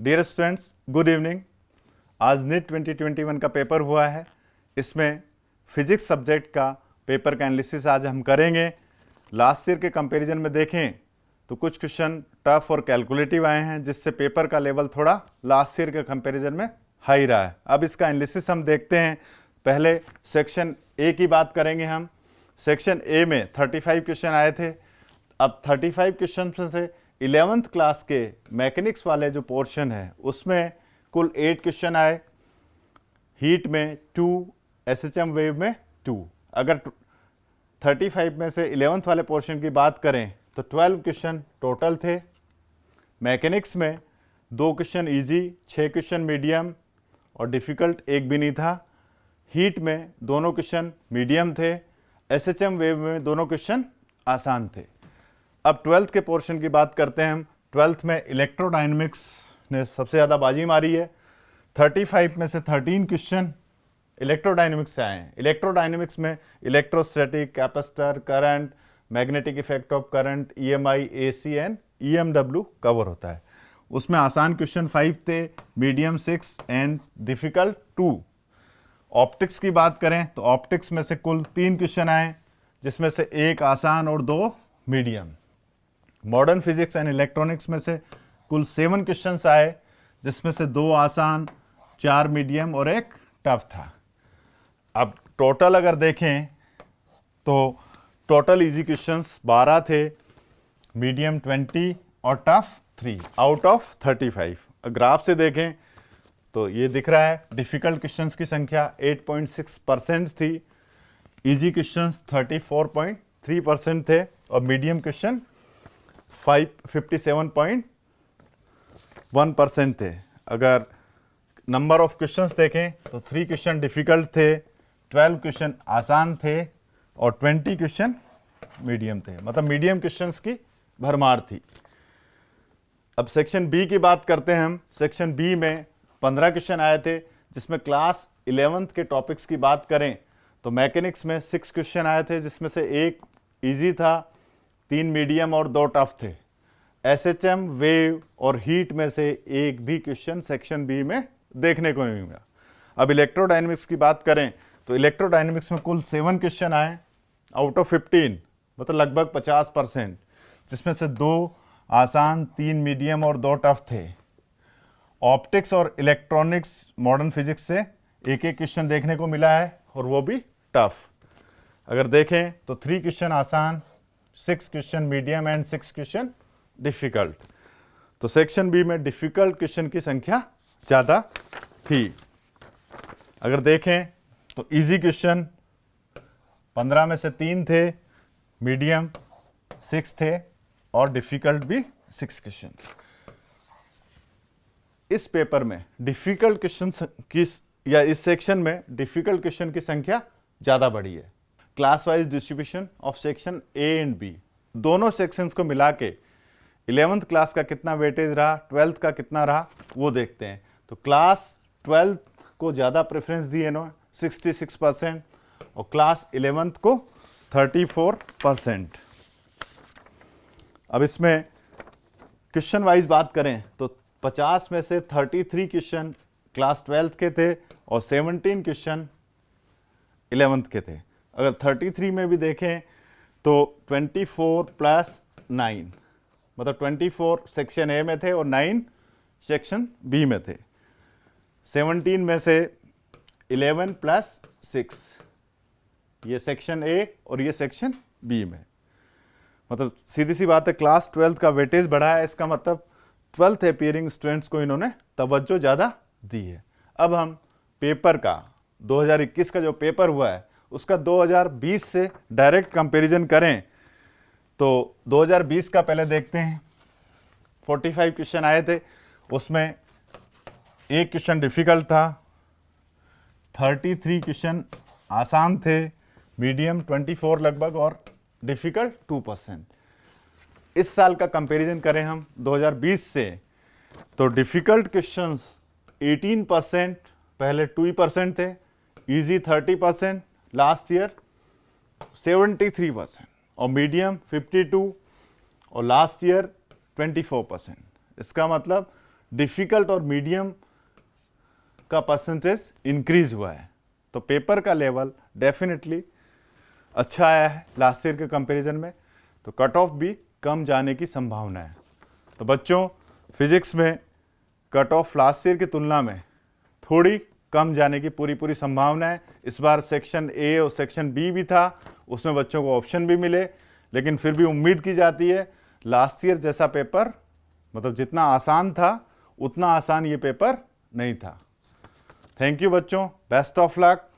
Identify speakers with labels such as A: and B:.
A: Dear students, good evening. आज NEET 2021 का paper हुआ है। इसमें फिजिक्स सब्जेक्ट का पेपर का एनालिसिस आज हम करेंगे। लास्ट ईयर के कंपैरिजन में देखें तो कुछ क्वेश्चन टफ और कैलकुलेटिव आए हैं, जिससे पेपर का लेवल थोड़ा लास्ट ईयर के कंपैरिजन में हाई रहा है। अब इसका एनालिसिस हम देखते हैं। पहले सेक्शन ए की बात करेंगे हम। सेक्शन ए में 35 क्वेश्चन आए थे। अब 35 क्वेश्चन में से 11th क्लास के मैकेनिक्स वाले जो पोर्शन है उसमें कुल 8 क्वेश्चन आए। हीट में 2, एसएचएम वेव में 2। अगर 35 में से 11th वाले पोर्शन की बात करें तो 12 क्वेश्चन टोटल थे। मैकेनिक्स में 2 क्वेश्चन इजी, 6 क्वेश्चन मीडियम और डिफ़िकल्ट एक भी नहीं था। हीट में दोनों क्वेश्चन मीडियम थे। एसएचएम वेव में दोनों क्वेश्चन आसान थे। अब 12th के पोर्शन की बात करते हैं हम। 12th में इलेक्ट्रोडायनेमिक्स ने सबसे ज़्यादा बाजी मारी है। 35 में से 13 क्वेश्चन इलेक्ट्रोडायनेमिक्स से आए हैं। इलेक्ट्रोडायनेमिक्स में electrostatic, capacitor, current, magnetic effect of current, EMI, AC and EMW cover होता है। उसमें आसान क्वेश्चन 5 थे, मीडियम 6 एंड डिफ़िकल्ट 2। ऑप्टिक्स की बात करें तो ऑप्टिक्स में से कुल 3 क्वेश्चन आए, जिसमें से 1 आसान और 2 medium. Modern physics and electronics में से कुल 7 क्वेश्चंस आए, जिसमें से 2 आसान, 4 मीडियम और 1 टफ था। अब टोटल अगर देखें तो टोटल इजी क्वेश्चंस 12 थे, मीडियम 20 और टफ 3 आउट ऑफ 35। ग्राफ से देखें तो ये दिख रहा है डिफ़िकल्ट क्वेश्चंस की संख्या 8.6% थी, इजी क्वेश्चंस 34.3% थे और मीडियम क्वेश्चन 57.1% थे। अगर नंबर ऑफ क्वेश्चंस देखें तो 3 क्वेश्चन डिफ़िकल्ट थे, 12 क्वेश्चन आसान थे और 20 क्वेश्चन मीडियम थे। मतलब मीडियम क्वेश्चंस की भरमार थी। अब सेक्शन बी की बात करते हैं हम। सेक्शन बी में 15 क्वेश्चन आए थे, जिसमें क्लास 11th के टॉपिक्स की बात करें तो मैकेनिक्स में 6 क्वेश्चन आए थे, जिसमें से 1 इजी था, 3 मीडियम और 2 टफ थे। एसएचएम, वेव और हीट में से एक भी क्वेश्चन सेक्शन बी में देखने को नहीं मिला। अब इलेक्ट्रोडायनेमिक्स की बात करें तो इलेक्ट्रोडायनेमिक्स में कुल 7 क्वेश्चन आए आउट ऑफ 15, मतलब लगभग 50%, जिसमें से 2 आसान, 3 मीडियम और 2 टफ थे। ऑप्टिक्स और इलेक्ट्रॉनिक्स मॉडर्न फिजिक्स से एक क्वेश्चन देखने को मिला है और वो भी टफ। अगर देखें तो 3 क्वेश्चन आसान, 6 question medium and 6 question difficult. तो सेक्शन बी में डिफ़िकल्ट क्वेश्चन की संख्या ज़्यादा थी। अगर देखें तो इजी क्वेश्चन 15 में से 3 थे, मीडियम 6 थे और डिफ़िकल्ट भी 6 क्वेश्चन। इस पेपर में डिफ़िकल्ट क्वेश्चन की या इस सेक्शन में डिफ़िकल्ट क्वेश्चन की संख्या ज़्यादा बढ़ी है। Class wise distribution of section A and B, दोनों सेक्शंस को मिला के 11th क्लास का कितना वेटेज रहा, 12th का कितना रहा, वो देखते हैं। तो क्लास 12th को ज़्यादा प्रेफरेंस दी है 66% और क्लास 11th को 34%। अब इसमें क्वेश्चन वाइज बात करें तो 50 में से 33 क्वेश्चन क्लास 12th के थे और 17 क्वेश्चन 11th के थे। अगर 33 में भी देखें तो 24 + 9, मतलब 24 सेक्शन ए में थे और 9 सेक्शन बी में थे। 17 में से 11 + 6, ये सेक्शन ए और ये सेक्शन बी में। मतलब सीधी सी बात है, क्लास 12th का वेटेज बढ़ा है, इसका मतलब 12th अपीयरिंग स्टूडेंट्स को इन्होंने तवज्जो ज़्यादा दी है। अब हम पेपर का 2021 का जो पेपर हुआ है उसका 2020 से डायरेक्ट कंपैरिजन करें तो 2020 का पहले देखते हैं। 45 क्वेश्चन आए थे, उसमें 1 क्वेश्चन डिफ़िकल्ट था, 33 क्वेश्चन आसान थे, मीडियम 24 लगभग और डिफ़िकल्ट 2%। इस साल का कंपैरिजन करें हम 2020 से तो डिफ़िकल्ट क्वेश्चंस 18%, पहले 2% थे, इजी 30%, लास्ट ईयर 73% और मीडियम 52 और लास्ट ईयर 24%। इसका मतलब डिफ़िकल्ट और मीडियम का परसेंटेज इंक्रीज हुआ है। तो पेपर का लेवल डेफिनेटली अच्छा आया है लास्ट ईयर के कंपैरिजन में, तो कट ऑफ भी कम जाने की संभावना है। तो बच्चों, फिजिक्स में कट ऑफ लास्ट ईयर की तुलना में थोड़ी कम जाने की पूरी संभावना है। इस बार सेक्शन ए और सेक्शन बी भी था, उसमें बच्चों को ऑप्शन भी मिले, लेकिन फिर भी उम्मीद की जाती है लास्ट ईयर जैसा पेपर, मतलब जितना आसान था उतना आसान ये पेपर नहीं था। थैंक यू बच्चों, बेस्ट ऑफ लक।